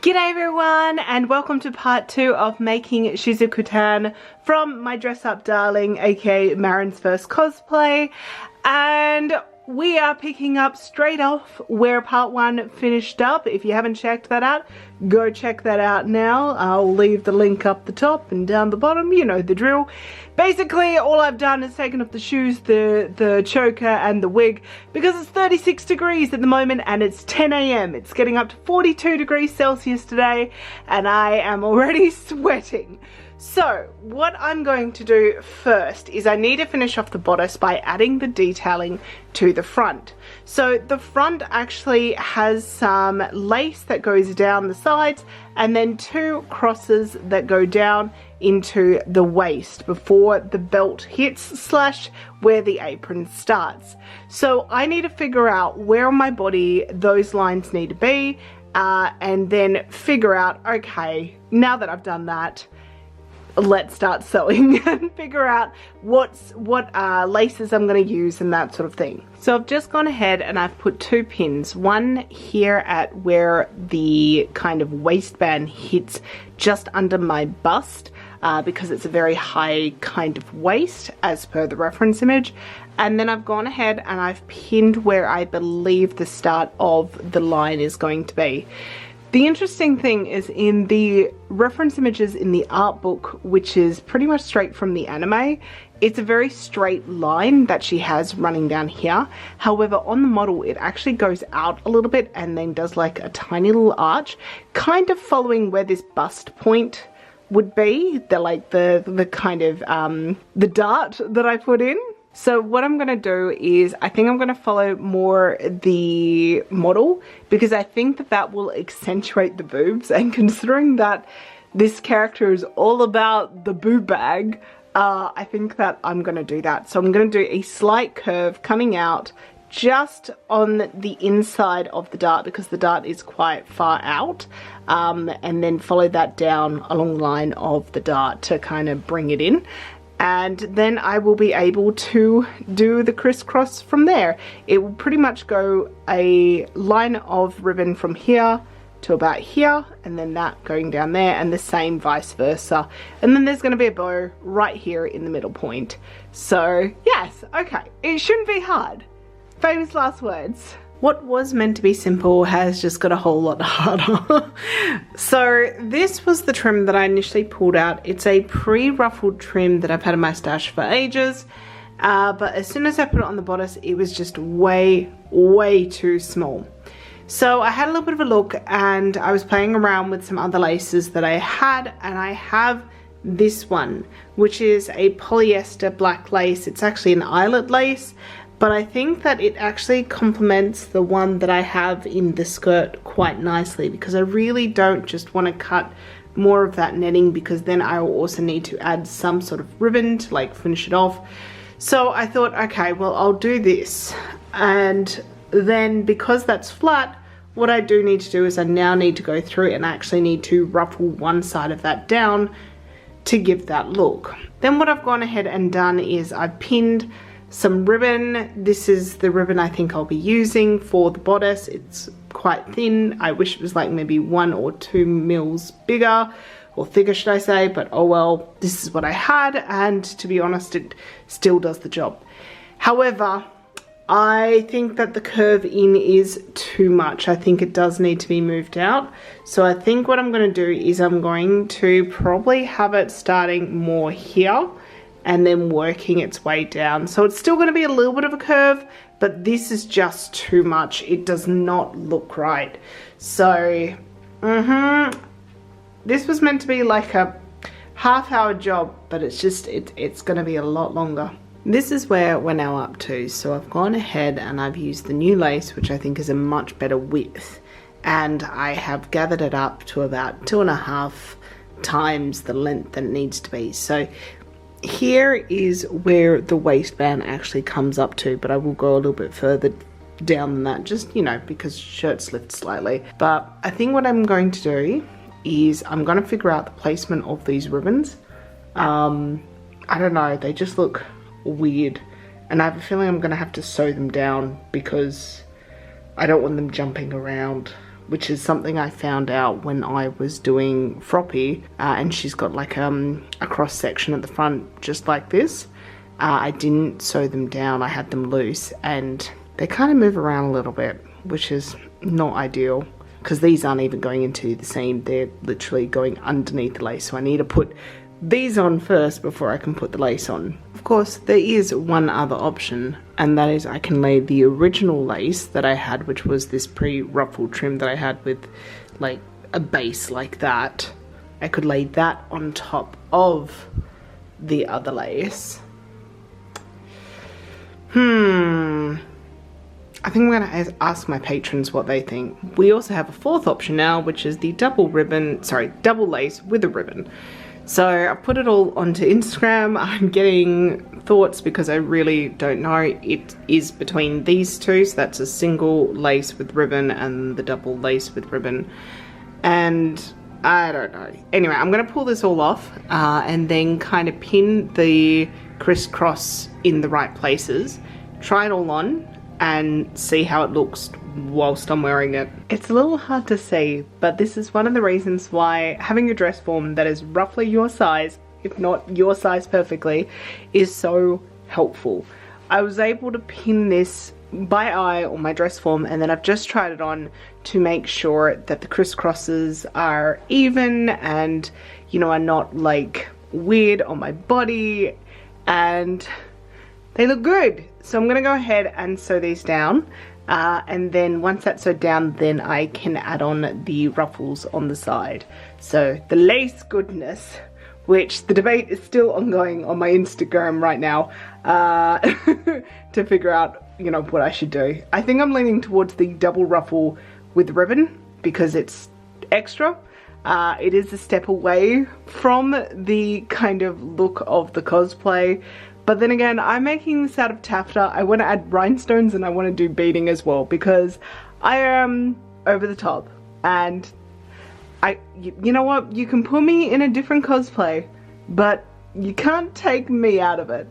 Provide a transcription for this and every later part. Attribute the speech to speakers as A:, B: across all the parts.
A: G'day everyone, and welcome to part 2 of making Shizuku-tan from my dress up darling, aka Marin's first cosplay. And we are picking up straight off where part 1 finished up. If you haven't checked that out, go check that out now. I'll leave the link up the top and down the bottom, you know the drill. Basically, all I've done is taken off the shoes, the choker and the wig because it's 36 degrees at the moment and it's 10 AM. It's getting up to 42 degrees Celsius today and I am already sweating. So what I'm going to do first is I need to finish off the bodice by adding the detailing to the front. So the front actually has some lace that goes down the sides and then 2 crosses that go down into the waist before the belt hits / where the apron starts. So I need to figure out where on my body those lines need to be and then figure out, okay, now that I've done that, let's start sewing and figure out what laces I'm going to use and that sort of thing. So I've just gone ahead and I've put 2 pins, one here at where the kind of waistband hits just under my bust because it's a very high kind of waist as per the reference image, and then I've gone ahead and I've pinned where I believe the start of the line is going to be. The interesting thing is in the reference images in the art book, which is pretty much straight from the anime, it's a very straight line that she has running down here. However, on the model, it actually goes out a little bit and then does like a tiny little arch, kind of following where this bust point would be, the kind of the dart that I put in. So what I'm going to do is I think I'm going to follow more the model because I think that that will accentuate the boobs, and considering that this character is all about the boob bag, I think that I'm going to do that. So I'm going to do a slight curve coming out just on the inside of the dart because the dart is quite far out, and then follow that down along the line of the dart to kind of bring it in. And then I will be able to do the crisscross from there. It will pretty much go a line of ribbon from here to about here, and then that going down there, and the same vice versa. And then there's going to be a bow right here in the middle point. So yes, okay, it shouldn't be hard. Famous last words. What was meant to be simple has just got a whole lot harder. So this was the trim that I initially pulled out. It's a pre-ruffled trim that I've had in my stash for ages. But as soon as I put it on the bodice, it was just way too small. So I had a little bit of a look and I was playing around with some other laces that I had, and I have this one, which is a polyester black lace. It's actually an eyelet lace. But I think that it actually complements the one that I have in the skirt quite nicely because I really don't just want to cut more of that netting because then I will also need to add some sort of ribbon to like finish it off. So I thought, okay, well, I'll do this. And then because that's flat, what I do need to do is I now need to go through and actually need to ruffle one side of that down to give that look. Then what I've gone ahead and done is I've pinned some ribbon. This is the ribbon I think I'll be using for the bodice. It's quite thin. I wish it was like maybe 1 or 2 mils bigger, or thicker should I say, but oh well, this is what I had, and to be honest, it still does the job. However, I think that the curve in is too much. I think it does need to be moved out. So I think what I'm going to do is I'm going to probably have it starting more here and then working its way down. So it's still going to be a little bit of a curve, but this is just too much. It does not look right. So, this was meant to be like a half-hour job, but it's just, it's going to be a lot longer. This is where we're now up to. So I've gone ahead and I've used the new lace, which I think is a much better width. And I have gathered it up to about 2.5 times the length that it needs to be. So here is where the waistband actually comes up to, but I will go a little bit further down than that, just, you know, because shirts lift slightly. But I think what I'm going to do is I'm going to figure out the placement of these ribbons. I don't know, they just look weird, and I have a feeling I'm going to have to sew them down because I don't want them jumping around which is something I found out when I was doing Froppy, and she's got like a cross section at the front just like this. I didn't sew them down, I had them loose, and they kind of move around a little bit, which is not ideal because these aren't even going into the seam, they're literally going underneath the lace, so I need to put these on first before I can put the lace on. Of course, there is one other option, and that is I can lay the original lace that I had, which was this pre-ruffle trim that I had with like a base like that. I could lay that on top of the other lace. I think I'm gonna ask my patrons what they think. We also have a fourth option now, which is the double lace with a ribbon. So I put it all onto Instagram. I'm getting thoughts because I really don't know. It is between these two, so that's a single lace with ribbon and the double lace with ribbon. And I don't know. Anyway, I'm gonna pull this all off and then kind of pin the crisscross in the right places, try it all on and see how it looks whilst I'm wearing it. It's a little hard to see, but this is one of the reasons why having a dress form that is roughly your size, if not your size perfectly, is so helpful. I was able to pin this by eye on my dress form, and then I've just tried it on to make sure that the crisscrosses are even and, you know, are not like weird on my body, and they look good. So I'm gonna go ahead and sew these down, and then once that's sewed down, then I can add on the ruffles on the side. So the lace goodness, which the debate is still ongoing on my Instagram right now, to figure out, you know, what I should do. I think I'm leaning towards the double ruffle with ribbon because it's extra. It is a step away from the kind of look of the cosplay. But then again, I'm making this out of taffeta. I want to add rhinestones and I want to do beading as well because I am over the top. And you know what? You can put me in a different cosplay, but you can't take me out of it.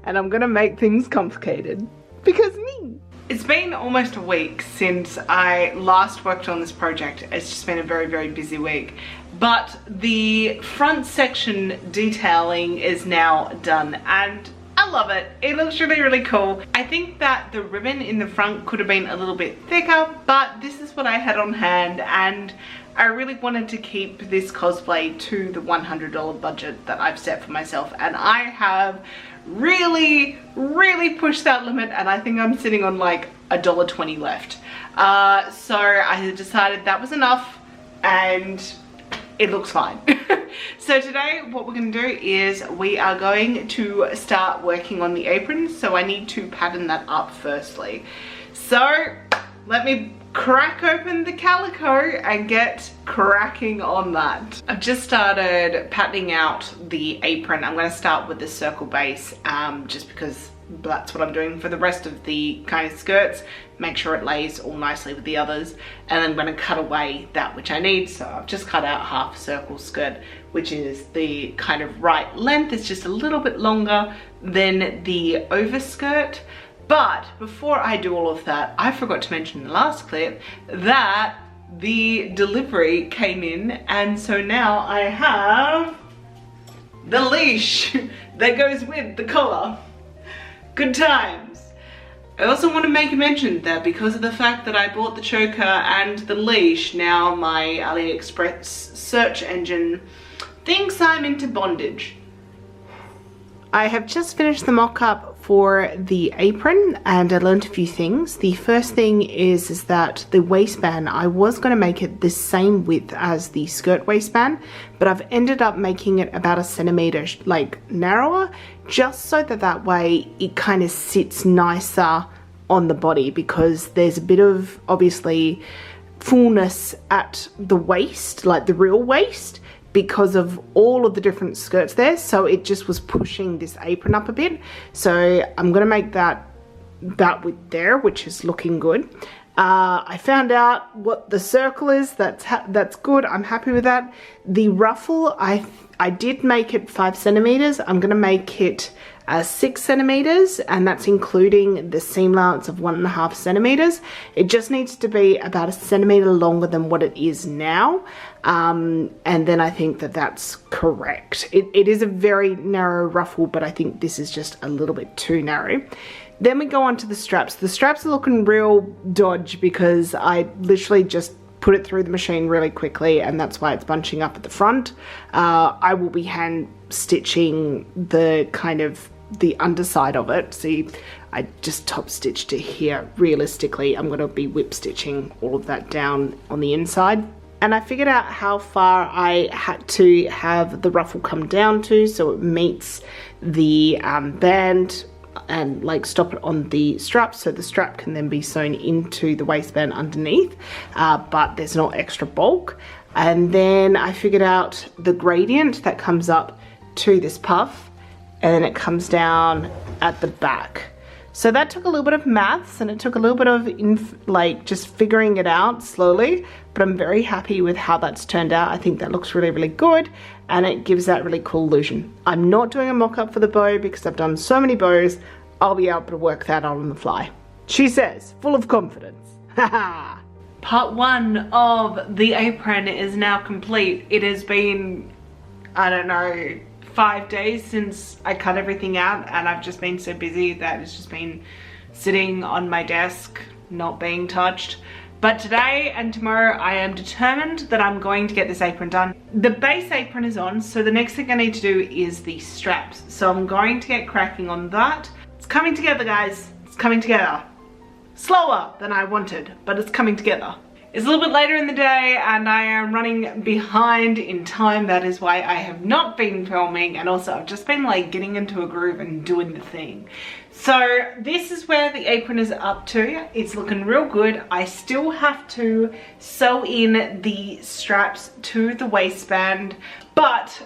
A: And I'm gonna make things complicated because me. It's been almost a week since I last worked on this project. It's just been a very, very busy week. But the front section detailing is now done and I love it. It looks really, really cool. I think that the ribbon in the front could have been a little bit thicker, but this is what I had on hand and I really wanted to keep this cosplay to the $100 budget that I've set for myself, and I have really, really pushed that limit, and I think I'm sitting on like $1.20 left. So I decided that was enough and it looks fine. So today what we're going to do is we are going to start working on the apron, so I need to pattern that up firstly. So let me crack open the calico and get cracking on that. I've just started patterning out the apron. I'm going to start with the circle base just because that's what I'm doing for the rest of the kind of skirts. Make sure it lays all nicely with the others, and I'm going to cut away that which I need. So I've just cut out half a circle skirt, which is the kind of right length. It's just a little bit longer than the overskirt. But before I do all of that, I forgot to mention in the last clip that the delivery came in, and so now I have the leash that goes with the collar. Good times. I also want to make a mention that because of the fact that I bought the choker and the leash, now my AliExpress search engine thinks I'm into bondage. I have just finished the mock-up for the apron and I learned a few things. The first thing is that the waistband, I was going to make it the same width as the skirt waistband, but I've ended up making it about 1 centimeter like narrower, just so that way it kind of sits nicer on the body, because there's a bit of obviously fullness at the waist, like the real waist, because of all of the different skirts there, so it just was pushing this apron up a bit. So I'm gonna make that width there, which is looking good. I found out what the circle is. That's good. I'm happy with that. The ruffle, I did make it 5 centimeters. I'm gonna make it 6 centimeters, and that's including the seam allowance of 1.5 centimeters. It just needs to be about 1 centimeter longer than what it is now, and then I think that that's correct. It is a very narrow ruffle, but I think this is just a little bit too narrow. Then we go on to the straps. The straps are looking real dodge because I literally just put it through the machine really quickly, and that's why it's bunching up at the front. I will be hand stitching the kind of the underside of it. See, I just top stitched it here. Realistically, I'm going to be whip stitching all of that down on the inside. And I figured out how far I had to have the ruffle come down to so it meets the band, and like stop it on the strap, so the strap can then be sewn into the waistband underneath, but there's no extra bulk. And then I figured out the gradient that comes up to this puff, and then it comes down at the back. So that took a little bit of maths, and it took a little bit of just figuring it out slowly, but I'm very happy with how that's turned out. I think that looks really, really good, and it gives that really cool illusion. I'm not doing a mock-up for the bow because I've done so many bows. I'll be able to work that out on the fly. She says, full of confidence. Haha. Part 1 of the apron is now complete. It has been, I don't know, 5 days since I cut everything out, and I've just been so busy that it's just been sitting on my desk, not being touched. But today and tomorrow I am determined that I'm going to get this apron done. The base apron is on, so the next thing I need to do is the straps. So I'm going to get cracking on that. It's coming together, guys. It's coming together. Slower than I wanted, but it's coming together. It's a little bit later in the day and I am running behind in time. That is why I have not been filming, and also I've just been like getting into a groove and doing the thing. So this is where the apron is up to. It's looking real good. I still have to sew in the straps to the waistband, but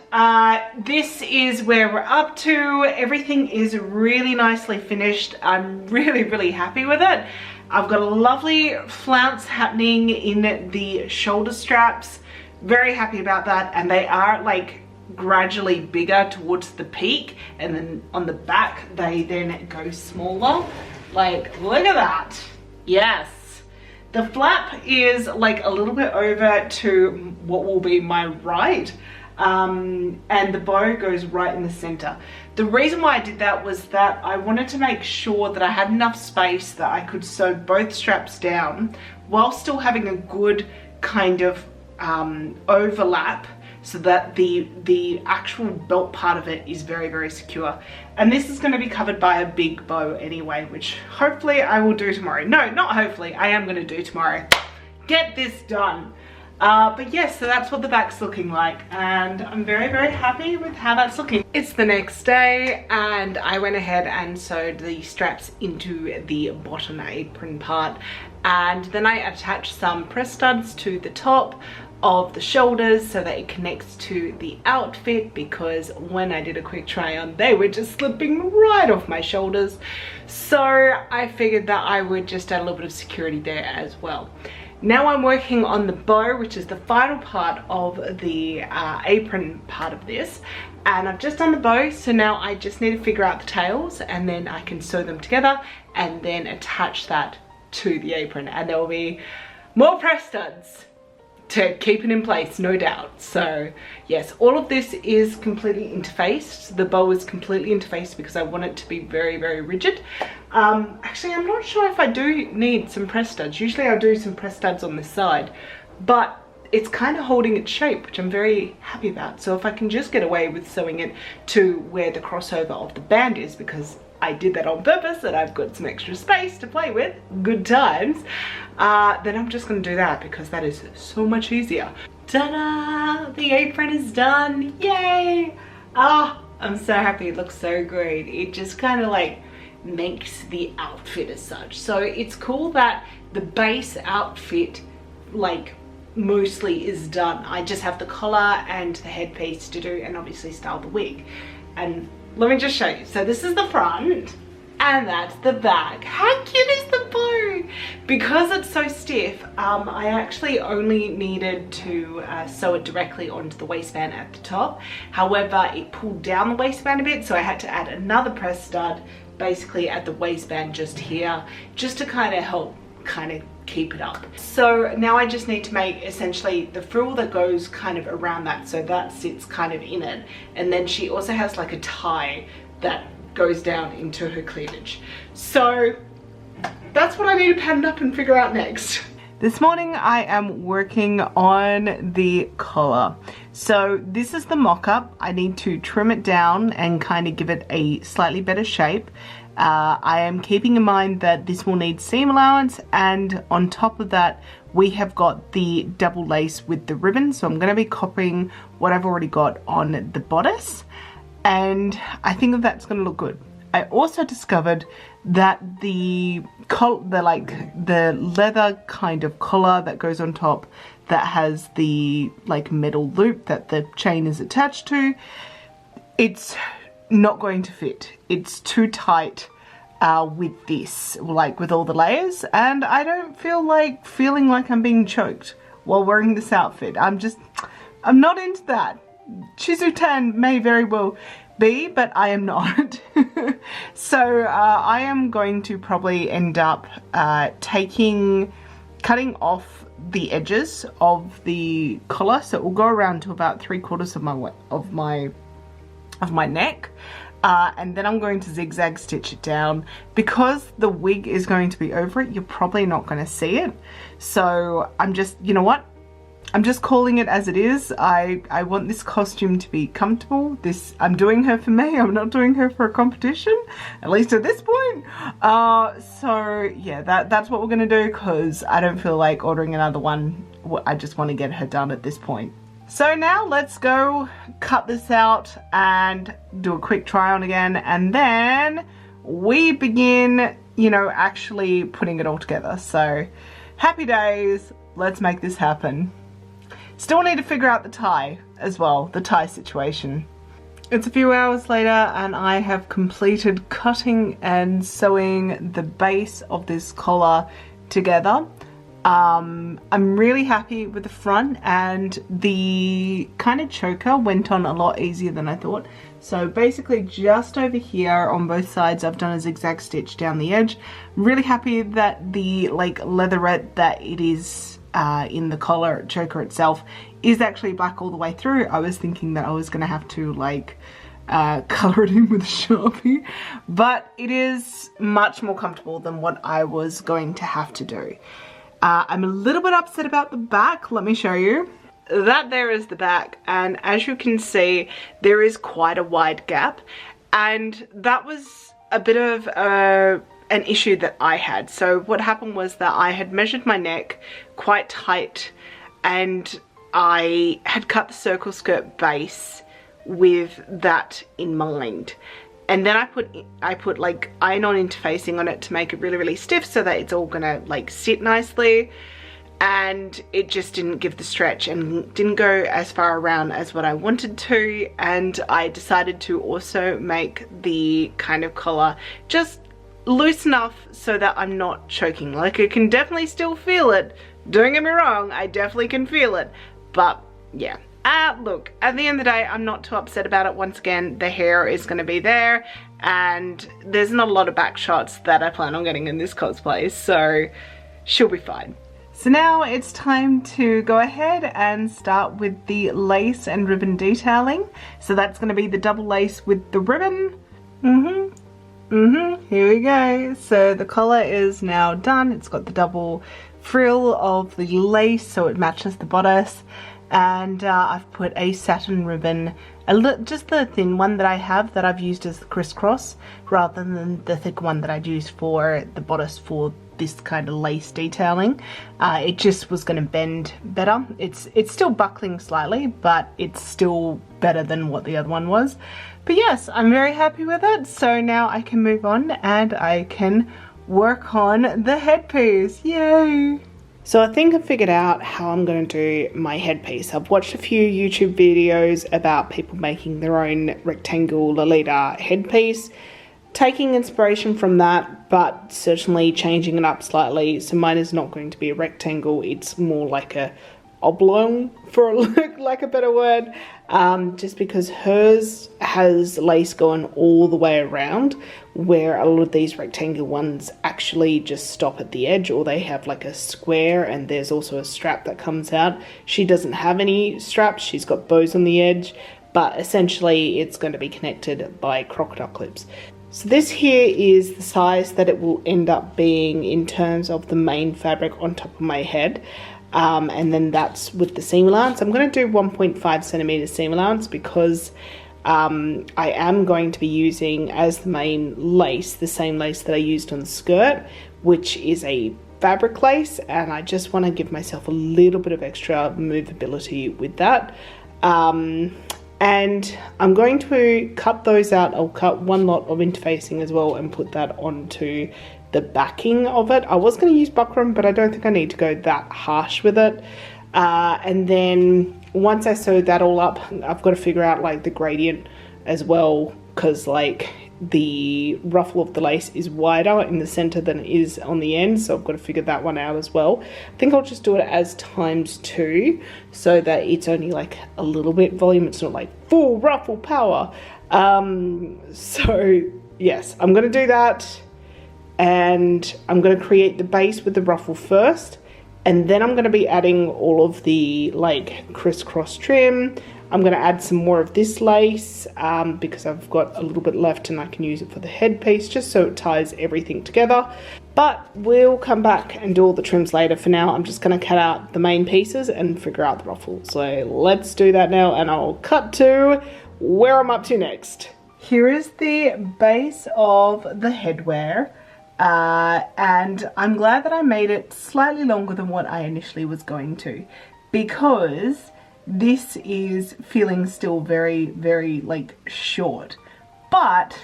A: this is where we're up to. Everything is really nicely finished. I'm really, really happy with it. I've got a lovely flounce happening in the shoulder straps. Very happy about that, and they are like gradually bigger towards the peak, and then on the back they then go smaller. Like, look at that. Yes. The flap is like a little bit over to what will be my right, and the bow goes right in the center. The reason why I did that was that I wanted to make sure that I had enough space that I could sew both straps down while still having a good kind of overlap, so that the actual belt part of it is very, very secure. And this is going to be covered by a big bow anyway, which hopefully I will do tomorrow. No, not hopefully, I am going to do tomorrow. Get this done. But yes, so that's what the back's looking like, and I'm very, very happy with how that's looking. It's the next day and I went ahead and sewed the straps into the bottom apron part, and then I attached some press studs to the top of the shoulders so that it connects to the outfit, because when I did a quick try on they were just slipping right off my shoulders. So I figured that I would just add a little bit of security there as well. Now I'm working on the bow, which is the final part of the apron part of this, and I've just done the bow, so now I just need to figure out the tails, and then I can sew them together and then attach that to the apron, and there will be more press studs to keep it in place, no doubt. So yes, all of this is completely interfaced. The bow is completely interfaced because I want it to be very, very rigid. Actually, I'm not sure if I do need some press studs. Usually I'll do some press studs on this side, but it's kind of holding its shape, which I'm very happy about. So if I can just get away with sewing it to where the crossover of the band is, because I did that on purpose and I've got some extra space to play with, good times, then I'm just gonna do that because that is so much easier. Ta-da! The apron is done, yay! Ah, I'm so happy, it looks so great. It just kind of like makes the outfit as such. So it's cool that the base outfit like mostly is done. I just have the collar and the headpiece to do, and obviously style the wig. And let me just show you. So this is the front, And that's the back. How cute is the bow? Because it's so stiff, I actually only needed to sew it directly onto the waistband at the top. However, it pulled down the waistband a bit, so I had to add another press stud basically at the waistband just here, just to kind of help keep it up. So now I just need to make essentially the frill that goes kind of around that, so that sits kind of in it. And then she also has like a tie that goes down into her cleavage. So that's what I need to pattern up and figure out next. This morning I am working on the collar. So this is the mock-up. I need to trim it down and kind of give it a slightly better shape. I am keeping in mind that this will need seam allowance, and on top of that we have got the double lace with the ribbon, so I'm going to be copying what I've already got on the bodice, and I think that that's going to look good. I also discovered that the leather kind of collar that goes on top that has the like metal loop that the chain is attached to, it's not going to fit. It's too tight with this, like with all the layers, and I don't feel like feeling like I'm being choked while wearing this outfit. I'm not into that. Shizuku-tan may very well be, but I am not. So I am going to probably end up cutting off the edges of the collar, so it will go around to about 3/4 of my neck, and then I'm going to zigzag stitch it down. Because the wig is going to be over it, you're probably not going to see it, so I'm just, you know what, I'm just calling it as it is. I want this costume to be comfortable. I'm doing her for me, I'm not doing her for a competition, at least at this point. So yeah, that's what we're gonna do, because I don't feel like ordering another one. I just want to get her done at this point. So now let's go cut this out and do a quick try on again, and then we begin, you know, actually putting it all together. So happy days, let's make this happen. Still need to figure out the tie as well, the tie situation. It's a few hours later and I have completed cutting and sewing the base of this collar together. I'm really happy with the front, and the kind of choker went on a lot easier than I thought. So basically just over here on both sides I've done a zigzag stitch down the edge. I'm really happy that the like leatherette that it is in the collar choker itself is actually black all the way through. I was thinking that I was going to have to like color it in with a Sharpie, but it is much more comfortable than what I was going to have to do. I'm a little bit upset about the back. Let me show you. That there is the back, and as you can see there is quite a wide gap, and that was a bit of an issue that I had. So what happened was that I had measured my neck quite tight, and I had cut the circle skirt base with that in mind. And then I put like iron-on interfacing on it to make it really, really stiff so that it's all gonna like sit nicely. And it just didn't give the stretch and didn't go as far around as what I wanted to. And I decided to also make the kind of collar just loose enough so that I'm not choking. Like, I can definitely still feel it. Don't get me wrong, I definitely can feel it. But yeah. Look, at the end of the day, I'm not too upset about it. Once again, the hair is going to be there, and there's not a lot of back shots that I plan on getting in this cosplay, so she'll be fine. So now it's time to go ahead and start with the lace and ribbon detailing. So that's going to be the double lace with the ribbon. Here we go. So the collar is now done. It's got the double frill of the lace so it matches the bodice. And I've put a satin ribbon, just the thin one that I have that I've used as the crisscross rather than the thick one that I'd used for the bodice for this kind of lace detailing. It just was going to bend better. It's still buckling slightly, but it's still better than what the other one was. But yes, I'm very happy with it. So now I can move on and I can work on the headpiece. Yay! So I think I figured out how I'm going to do my headpiece. I've watched a few YouTube videos about people making their own rectangle Lolita headpiece. taking inspiration from that, but certainly changing it up slightly. So mine is not going to be a rectangle, it's more like a oblong, for like a better word, just because hers has lace going all the way around, where a lot of these rectangular ones actually just stop at the edge, or they have like a square and there's also a strap that comes out. She doesn't have any straps, she's got bows on the edge, but essentially it's going to be connected by crocodile clips. So this here is the size that it will end up being in terms of the main fabric on top of my head. And then that's with the seam allowance. I'm going to do 1.5 centimeter seam allowance because I am going to be using as the main lace, the same lace that I used on the skirt, which is a fabric lace, and I just want to give myself a little bit of extra movability with that. And I'm going to cut those out. I'll cut one lot of interfacing as well and put that onto the backing of it. I was going to use buckram, but I don't think I need to go that harsh with it. And then once I sew that all up, I've got to figure out like the gradient as well, because like the ruffle of the lace is wider in the center than it is on the end, so I've got to figure that one out as well. I think I'll just do it as ×2 so that it's only like a little bit volume, it's not like full ruffle power. So yes, I'm going to do that. And I'm going to create the base with the ruffle first, and then I'm going to be adding all of the like crisscross trim. I'm going to add some more of this lace because I've got a little bit left and I can use it for the headpiece just so it ties everything together. But we'll come back and do all the trims later. For now, I'm just going to cut out the main pieces and figure out the ruffle. So let's do that now, and I'll cut to where I'm up to next. Here is the base of the headwear. And I'm glad that I made it slightly longer than what I initially was going to, because this is feeling still very, very like short, but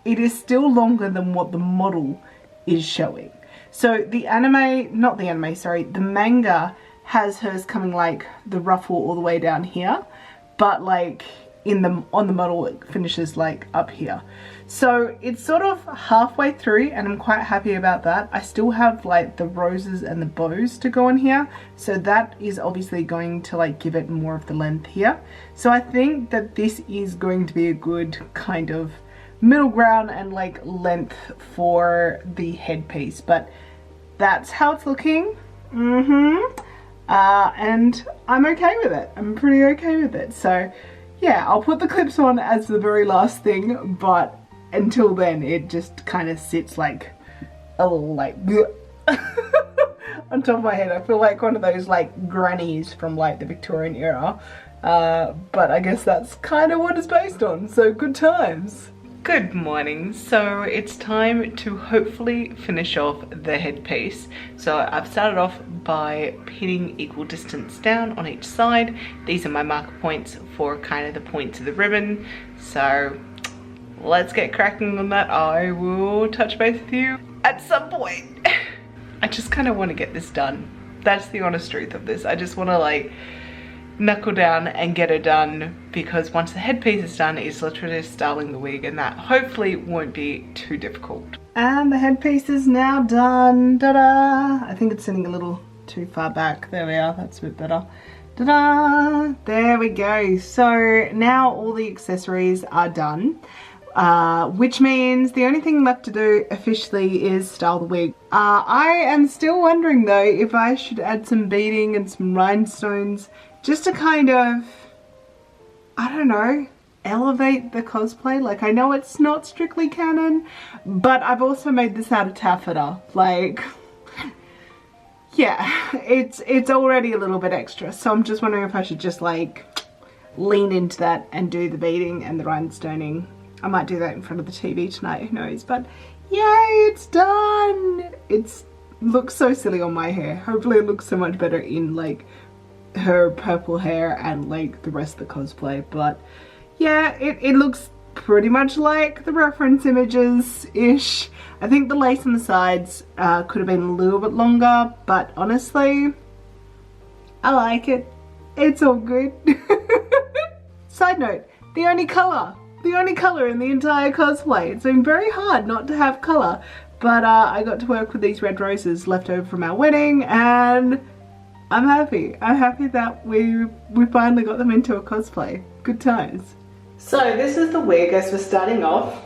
A: it is still longer than what the model is showing. So the the manga has hers coming like the ruffle all the way down here, but like on the model it finishes like up here. So it's sort of halfway through, and I'm quite happy about that. I still have like the roses and the bows to go on here, so that is obviously going to like give it more of the length here. So I think that this is going to be a good kind of middle ground and like length for the headpiece, but that's how it's looking. And I'm okay with it. I'm pretty okay with it. So yeah, I'll put the clips on as the very last thing, but until then it just kind of sits like a little like on top of my head. I feel like one of those like grannies from like the Victorian era, but I guess that's kind of what it's based on, so good times. Good morning. So it's time to hopefully finish off the headpiece. So I've started off by pinning equal distance down on each side. These are my marker points for kind of the points of the ribbon. So let's get cracking on that. I will touch base with you at some point. I just kind of want to get this done. That's the honest truth of this. I just want to like knuckle down and get it done, because once the headpiece is done, it's literally styling the wig, and that hopefully won't be too difficult. And the headpiece is now done. Ta-da! I think it's sitting a little too far back. There we are, that's a bit better. Ta-da! There we go. So now all the accessories are done, which means the only thing left to do officially is style the wig. I am still wondering though if I should add some beading and some rhinestones just to kind of, I don't know, elevate the cosplay. Like, I know it's not strictly canon, but I've also made this out of taffeta. Like, yeah, it's already a little bit extra. So I'm just wondering if I should just like lean into that and do the beading and the rhinestoning. I might do that in front of the TV tonight, who knows. But yay, it's done! It looks so silly on my hair. Hopefully it looks so much better in like her purple hair and like the rest of the cosplay. But yeah, it looks pretty much like the reference images-ish. I think the lace on the sides could have been a little bit longer, but honestly, I like it. It's all good. Side note, the only colour the only colour in the entire cosplay. It's been very hard not to have colour, but I got to work with these red roses left over from our wedding, and I'm happy. I'm happy that we finally got them into a cosplay. Good times. So this is the wig as we're starting off.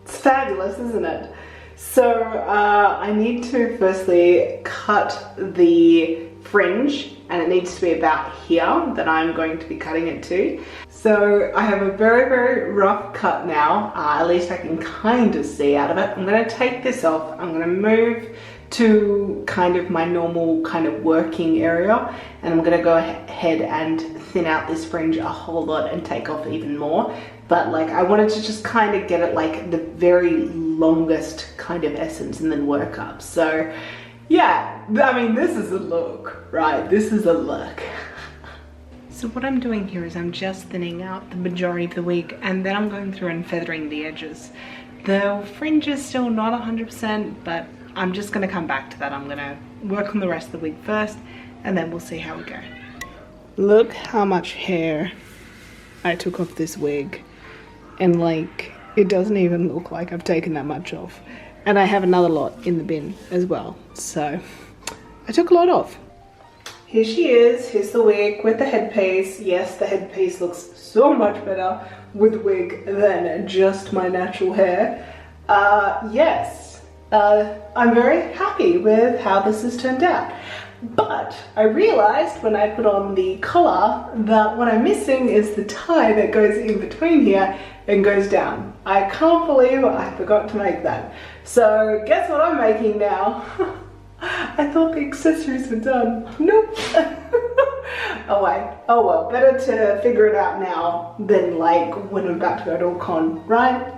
A: It's fabulous, isn't it? So I need to firstly cut the fringe, and it needs to be about here that I'm going to be cutting it to. So I have a very, very rough cut now. At least I can kind of see out of it. I'm going to take this off. I'm going to move to kind of my normal kind of working area, and I'm going to go ahead and thin out this fringe a whole lot and take off even more. But like, I wanted to just kind of get it like the very longest kind of essence and then work up. So yeah, I mean, this is a look, right? This is a look. So what I'm doing here is I'm just thinning out the majority of the wig, and then I'm going through and feathering the edges. The fringe is still not 100%, but I'm just gonna come back to that. I'm gonna work on the rest of the wig first, and then we'll see how we go. Look how much hair I took off this wig. And like, it doesn't even look like I've taken that much off. And I have another lot in the bin as well. So I took a lot off. Here she is. Here's the wig with the headpiece. Yes, the headpiece looks so much better with wig than just my natural hair. Yes, I'm very happy with how this has turned out. But I realized when I put on the collar that what I'm missing is the tie that goes in between here and goes down. I can't believe I forgot to make that. So guess what I'm making now? I thought the accessories were done. Nope. Oh wait. Oh well, better to figure it out now than like when I'm about to go to a con, right?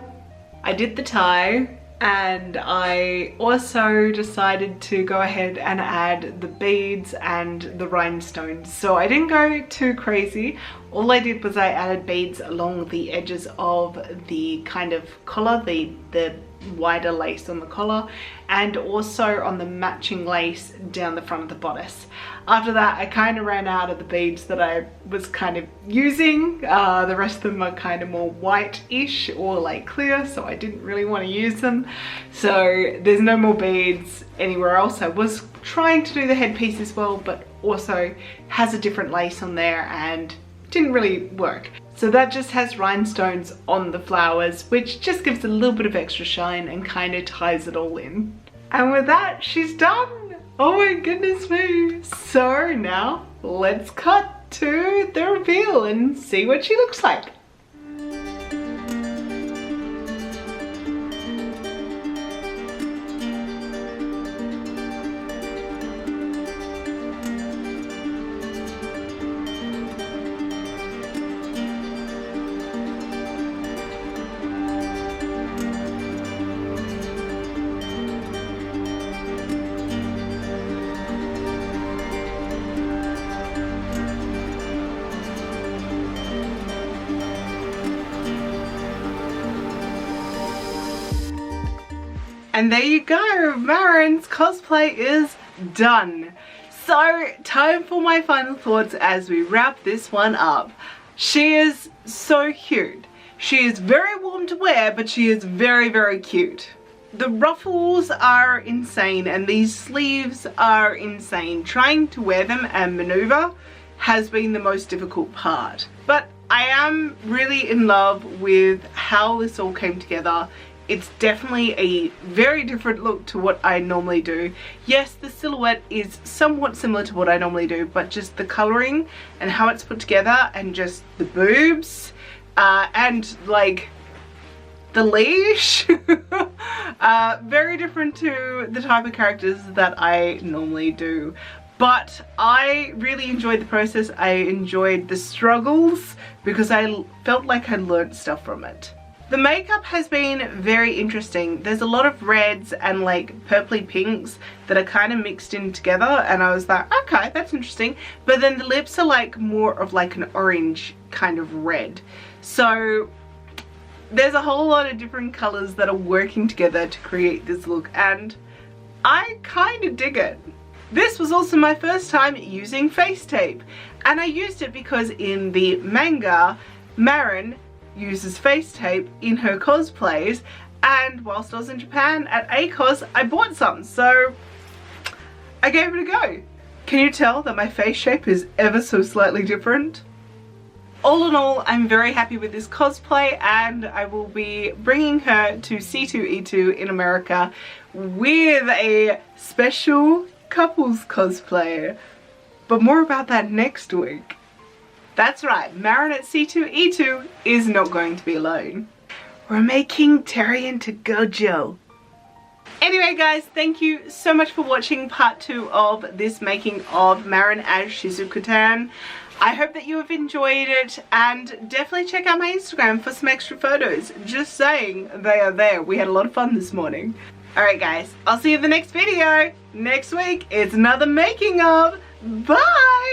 A: I did the tie. And I also decided to go ahead and add the beads and the rhinestones. So I didn't go too crazy. All I did was I added beads along the edges of the kind of collar, the wider lace on the collar, and also on the matching lace down the front of the bodice. After that, I kind of ran out of the beads that I was kind of using. The rest of them are kind of more white-ish or like clear, so I didn't really want to use them. So there's no more beads anywhere else. I was trying to do the headpiece as well, but also has a different lace on there and didn't really work. So that just has rhinestones on the flowers, which just gives it a little bit of extra shine and kind of ties it all in. And with that, she's done. Oh my goodness me. So now let's cut to the reveal and see what she looks like. And there you go, Marin's cosplay is done. So time for my final thoughts as we wrap this one up. She is so cute. She is very warm to wear, but she is very, very cute. The ruffles are insane and these sleeves are insane. Trying to wear them and maneuver has been the most difficult part. But I am really in love with how this all came together. It's definitely a very different look to what I normally do. Yes, the silhouette is somewhat similar to what I normally do, but just the colouring and how it's put together and just the boobs and like the leash. Very different to the type of characters that I normally do. But I really enjoyed the process. I enjoyed the struggles because I felt like I learned stuff from it. The makeup has been very interesting. There's a lot of reds and like purpley pinks that are kind of mixed in together, and I was like, okay, that's interesting. But then the lips are like more of like an orange kind of red. So there's a whole lot of different colors that are working together to create this look, and I kind of dig it. This was also my first time using face tape, and I used it because in the manga, Marin uses face tape in her cosplays, and whilst I was in Japan at ACOS, I bought some, so I gave it a go. Can you tell that my face shape is ever so slightly different? All in all, I'm very happy with this cosplay, and I will be bringing her to C2E2 in America with a special couples cosplay. But more about that next week. That's right, Marin at C2E2 is not going to be alone. We're making Terry into Gojo. Anyway guys, thank you so much for watching part 2 of this making of Marin as Shizuku-tan. I hope that you have enjoyed it, and definitely check out my Instagram for some extra photos. Just saying, they are there. We had a lot of fun this morning. Alright guys, I'll see you in the next video. Next week, it's another making of. Bye!